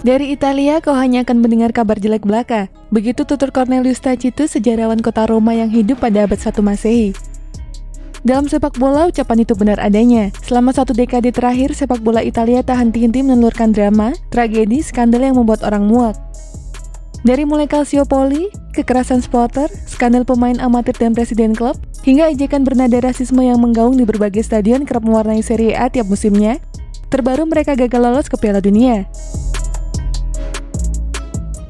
Dari Italia, kau hanya akan mendengar kabar jelek belaka. Begitu tutur Cornelius Tacitus, sejarawan kota Roma yang hidup pada abad 1 Masehi. Dalam sepak bola, ucapan itu benar adanya. Selama 1 dekade terakhir, sepak bola Italia tak henti-henti menelurkan drama, tragedi, skandal yang membuat orang muak. Dari mulai Calciopoli, kekerasan supporter, skandal pemain amatir dan presiden klub, hingga ejekan bernada rasisme yang menggaung di berbagai stadion kerap mewarnai Serie A tiap musimnya, terbaru mereka gagal lolos ke Piala Dunia.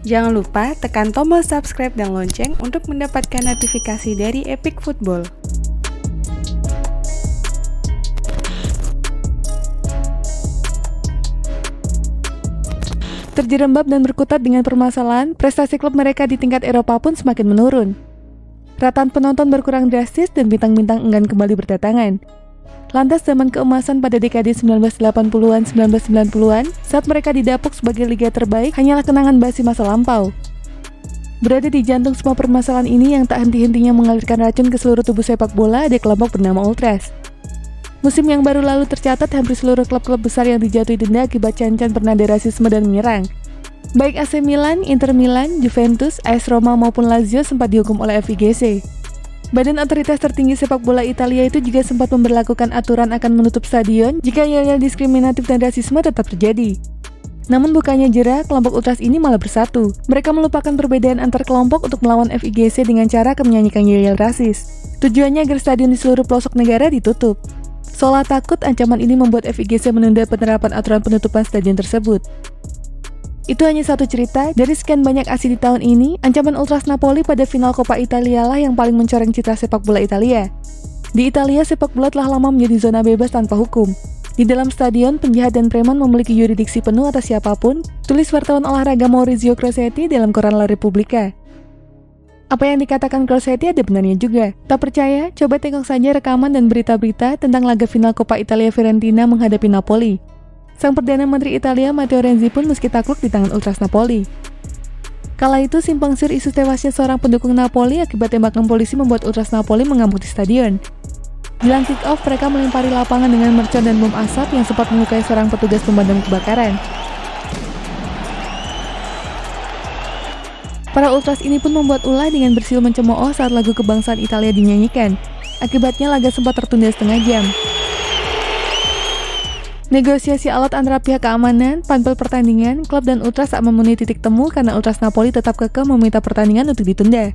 Jangan lupa tekan tombol subscribe dan lonceng untuk mendapatkan notifikasi dari Epic Football. Terjerembab dan berkutat dengan permasalahan, prestasi klub mereka di tingkat Eropa pun semakin menurun. Rataan penonton berkurang drastis dan bintang-bintang enggan kembali berdatangan. Lantas zaman keemasan pada dekade 1980-an, 1990-an, saat mereka didapuk sebagai liga terbaik, hanyalah kenangan basi masa lampau. Berada di jantung semua permasalahan ini yang tak henti-hentinya mengalirkan racun ke seluruh tubuh sepak bola, ada kelompok bernama Ultras. Musim yang baru lalu tercatat hampir seluruh klub-klub besar yang dijatuhi denda akibat cancan bernada rasisme dan menyerang. Baik AC Milan, Inter Milan, Juventus, AS Roma maupun Lazio sempat dihukum oleh FIGC. Badan otoritas tertinggi sepak bola Italia itu juga sempat memberlakukan aturan akan menutup stadion jika yel-yel diskriminatif dan rasisme tetap terjadi. Namun bukannya jera, kelompok Ultras ini malah bersatu. Mereka melupakan perbedaan antar kelompok untuk melawan FIGC dengan cara menyanyikan yel-yel rasis. Tujuannya agar stadion di seluruh pelosok negara ditutup. Seolah takut ancaman ini membuat FIGC menunda penerapan aturan penutupan stadion tersebut. Itu hanya satu cerita, dari sekian banyak aksi di tahun ini, ancaman Ultras Napoli pada final Coppa Italia lah yang paling mencoreng citra sepak bola Italia. Di Italia, sepak bola telah lama menjadi zona bebas tanpa hukum. Di dalam stadion, penjahat dan preman memiliki yurisdiksi penuh atas siapapun, tulis wartawan olahraga Maurizio Crosetti dalam koran La Repubblica. Apa yang dikatakan Crosetti ada benarnya juga. Tak percaya? Coba tengok saja rekaman dan berita-berita tentang laga final Coppa Italia Fiorentina menghadapi Napoli. Sang Perdana Menteri Italia Matteo Renzi pun meski takluk di tangan Ultras Napoli. Kala itu simpang siur isu tewasnya seorang pendukung Napoli akibat tembakan polisi membuat Ultras Napoli mengamuk di stadion. Jelang kick-off, mereka melempari lapangan dengan mercon dan bom asap yang sempat melukai seorang petugas pemadam kebakaran. Para Ultras ini pun membuat ulah dengan bersiul mencemooh saat lagu kebangsaan Italia dinyanyikan. Akibatnya laga sempat tertunda setengah jam. Negosiasi alat antara pihak keamanan, panpel pertandingan, klub dan Ultras tak memenuhi titik temu karena Ultras Napoli tetap kekeh meminta pertandingan untuk ditunda.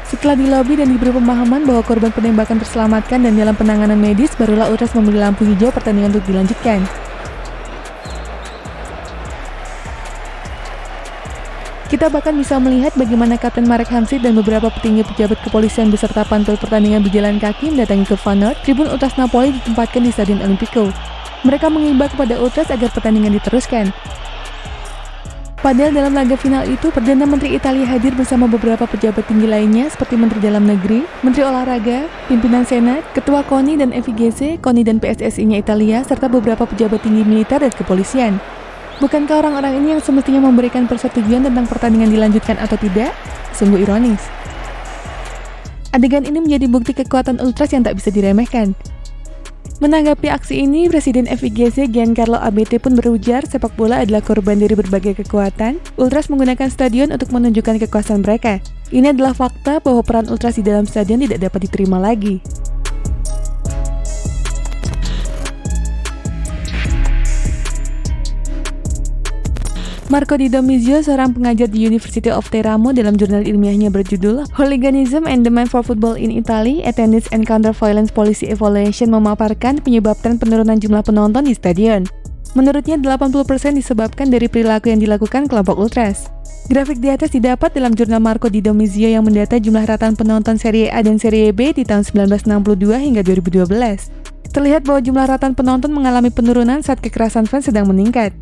Setelah dilobi dan diberi pemahaman bahwa korban penembakan terselamatkan dan dalam penanganan medis, barulah Ultras memberi lampu hijau pertandingan untuk dilanjutkan. Kita bahkan bisa melihat bagaimana Kapten Marek Hamsik dan beberapa petinggi pejabat kepolisian beserta panpel pertandingan berjalan kaki mendatangi Curva Nord, tribun Ultras Napoli ditempatkan di Stadion Olimpico. Mereka mengimbau kepada Ultras agar pertandingan diteruskan. Padahal dalam laga final itu, Perdana Menteri Italia hadir bersama beberapa pejabat tinggi lainnya seperti Menteri Dalam Negeri, Menteri Olahraga, Pimpinan Senat, Ketua KONI dan FIGC, KONI dan PSSI-nya Italia, serta beberapa pejabat tinggi militer dan kepolisian. Bukankah orang-orang ini yang semestinya memberikan persetujuan tentang pertandingan dilanjutkan atau tidak? Sungguh ironis. Adegan ini menjadi bukti kekuatan Ultras yang tak bisa diremehkan. Menanggapi aksi ini, Presiden FIGC Giancarlo Abete pun berujar sepak bola adalah korban dari berbagai kekuatan. Ultras menggunakan stadion untuk menunjukkan kekuasaan mereka. Ini adalah fakta bahwa peran Ultras di dalam stadion tidak dapat diterima lagi. Marco Di Domizio, seorang pengajar di University of Teramo, dalam jurnal ilmiahnya berjudul Hooliganism and Demand for Football in Italy, Attendance and Counter-Violence Policy Evaluation memaparkan penyebab tren penurunan jumlah penonton di stadion. Menurutnya 80% disebabkan dari perilaku yang dilakukan kelompok Ultras. Grafik di atas didapat dalam jurnal Marco Di Domizio yang mendata jumlah rataan penonton Serie A dan Serie B di tahun 1962 hingga 2012. Terlihat bahwa jumlah rataan penonton mengalami penurunan saat kekerasan fans sedang meningkat.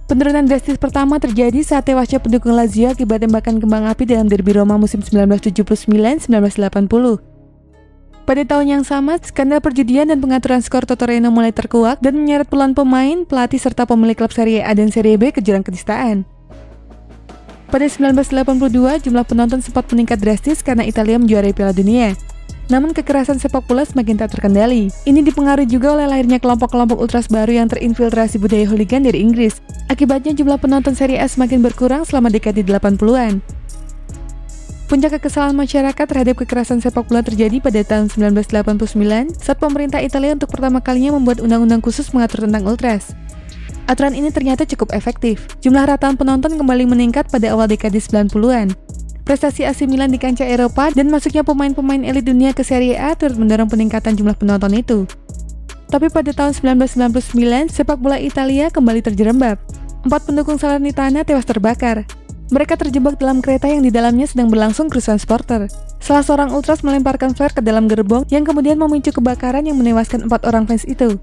Penurunan drastis pertama terjadi saat tewasnya pendukung Lazio akibat tembakan kembang api dalam derby Roma musim 1979-1980. Pada tahun yang sama, skandal perjudian dan pengaturan skor Totoreno mulai terkuak dan menyeret puluhan pemain, pelatih serta pemilik klub Serie A dan Serie B ke jurang kenistaan. Pada 1982, jumlah penonton sempat meningkat drastis karena Italia menjuarai Piala Dunia. Namun kekerasan sepak bola semakin tak terkendali. Ini dipengaruhi juga oleh lahirnya kelompok-kelompok ultras baru yang terinfiltrasi budaya hooligan dari Inggris. Akibatnya jumlah penonton Serie A semakin berkurang selama dekade 80-an. Puncak kekesalan masyarakat terhadap kekerasan sepak bola terjadi pada tahun 1989 saat pemerintah Italia untuk pertama kalinya membuat undang-undang khusus mengatur tentang ultras. Aturan ini ternyata cukup efektif. Jumlah rataan penonton kembali meningkat pada awal dekade 90-an. Prestasi AC Milan di kancah Eropa dan masuknya pemain-pemain elit dunia ke Serie A turut mendorong peningkatan jumlah penonton itu. Tapi pada tahun 1999, sepak bola Italia kembali terjerembab. 4 pendukung Salernitana tewas terbakar. Mereka terjebak dalam kereta yang di dalamnya sedang berlangsung kerusuhan supporter. Salah seorang ultras melemparkan flare ke dalam gerbong yang kemudian memicu kebakaran yang menewaskan 4 orang fans itu.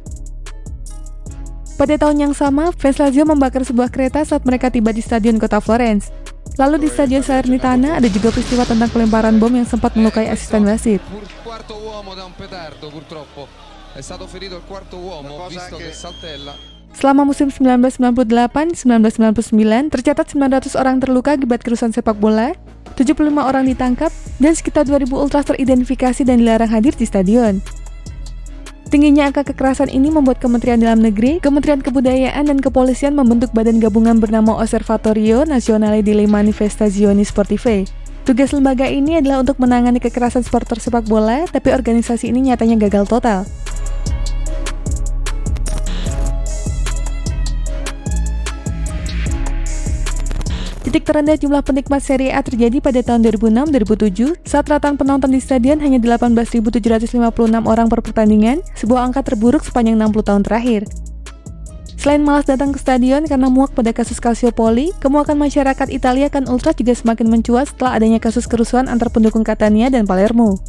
Pada tahun yang sama, fans Lazio membakar sebuah kereta saat mereka tiba di stadion kota Florence. Lalu di stadion Salernitana ada juga peristiwa tentang pelemparan bom yang sempat melukai asisten wasit. Selama musim 1998-1999, tercatat 900 orang terluka akibat kerusuhan sepak bola, 75 orang ditangkap, dan sekitar 2.000 ultras teridentifikasi dan dilarang hadir di stadion. Tingginya angka kekerasan ini membuat Kementerian Dalam Negeri, Kementerian Kebudayaan, dan Kepolisian membentuk badan gabungan bernama Osservatorio Nazionale delle Manifestazioni Sportive. Tugas lembaga ini adalah untuk menangani kekerasan supporter sepak bola, tapi organisasi ini nyatanya gagal total. Titik terendah jumlah penikmat Serie A terjadi pada tahun 2006-2007 saat rataan penonton di stadion hanya 18.756 orang per pertandingan, sebuah angka terburuk sepanjang 60 tahun terakhir. Selain malas datang ke stadion karena muak pada kasus Calciopoli, kemuakan masyarakat Italia akan ultras juga semakin mencuat setelah adanya kasus kerusuhan antar pendukung Catania dan Palermo.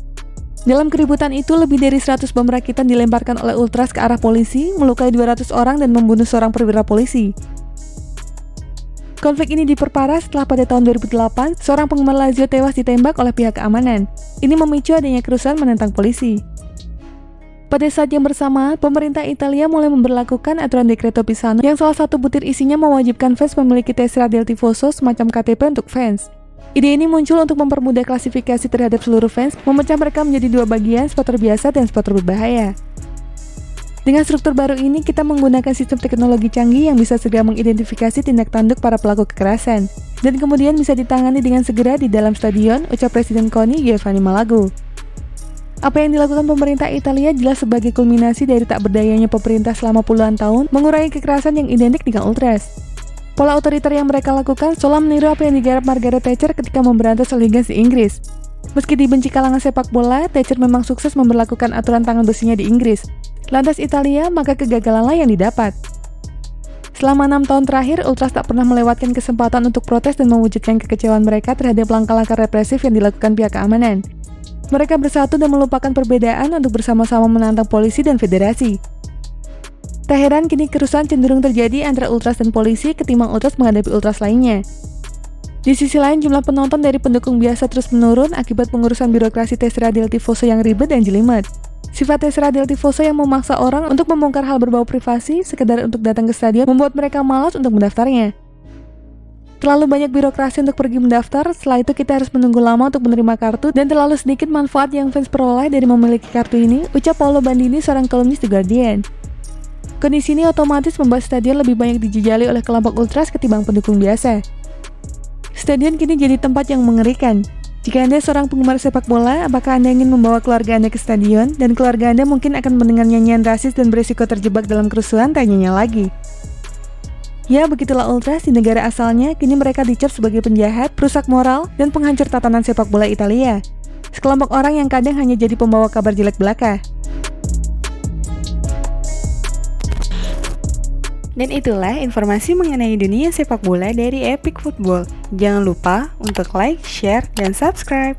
Dalam keributan itu, lebih dari 100 bom rakitan dilemparkan oleh ultras ke arah polisi, melukai 200 orang dan membunuh seorang perwira polisi. Konflik ini diperparah setelah pada tahun 2008, seorang penggemar Lazio tewas ditembak oleh pihak keamanan. Ini memicu adanya kerusuhan menentang polisi. Pada saat yang bersamaan, pemerintah Italia mulai memberlakukan aturan Decreto Pisano yang salah satu butir isinya mewajibkan fans memiliki tessera del tifoso semacam KTP untuk fans. Ide ini muncul untuk mempermudah klasifikasi terhadap seluruh fans, memecah mereka menjadi 2 bagian, supporter biasa dan supporter berbahaya. Dengan struktur baru ini, kita menggunakan sistem teknologi canggih yang bisa segera mengidentifikasi tindak tanduk para pelaku kekerasan, dan kemudian bisa ditangani dengan segera di dalam stadion, ucap Presiden KONI Giovanni Malago. Apa yang dilakukan pemerintah Italia jelas sebagai kulminasi dari tak berdayanya pemerintah selama puluhan tahun mengurangi kekerasan yang identik dengan ultras. Pola otoriter yang mereka lakukan seolah meniru apa yang digarap Margaret Thatcher ketika memberantas hooligans di Inggris. Meski dibenci kalangan sepak bola, Thatcher memang sukses memberlakukan aturan tangan besinya di Inggris. Lantas Italia, maka kegagalanlah yang didapat. Selama 6 tahun terakhir, ultras tak pernah melewatkan kesempatan untuk protes dan mewujudkan kekecewaan mereka terhadap langkah-langkah represif yang dilakukan pihak keamanan. Mereka bersatu dan melupakan perbedaan untuk bersama-sama menantang polisi dan federasi. Tak heran kini kerusuhan cenderung terjadi antara ultras dan polisi ketimbang ultras menghadapi ultras lainnya. Di sisi lain, jumlah penonton dari pendukung biasa terus menurun akibat pengurusan birokrasi tessera del tifoso yang ribet dan jelimet. Sifat tessera del tifoso yang memaksa orang untuk membongkar hal berbau privasi sekedar untuk datang ke stadion membuat mereka malas untuk mendaftarnya. Terlalu banyak birokrasi untuk pergi mendaftar, setelah itu kita harus menunggu lama untuk menerima kartu dan terlalu sedikit manfaat yang fans peroleh dari memiliki kartu ini, ucap Paolo Bandini, seorang kolumnis The Guardian. Kondisi ini otomatis membuat stadion lebih banyak dijejali oleh kelompok ultras ketimbang pendukung biasa. Stadion kini jadi tempat yang mengerikan. Jika Anda seorang penggemar sepak bola, apakah Anda ingin membawa keluarga Anda ke stadion? Dan keluarga Anda mungkin akan mendengar nyanyian rasis dan berisiko terjebak dalam kerusuhan, tanyanya lagi. Ya, begitulah ultras di negara asalnya, kini mereka dicap sebagai penjahat, perusak moral, dan penghancur tatanan sepak bola Italia. Sekelompok orang yang kadang hanya jadi pembawa kabar jelek belaka. Dan itulah informasi mengenai dunia sepak bola dari Epic Football. Jangan lupa untuk like, share, dan subscribe.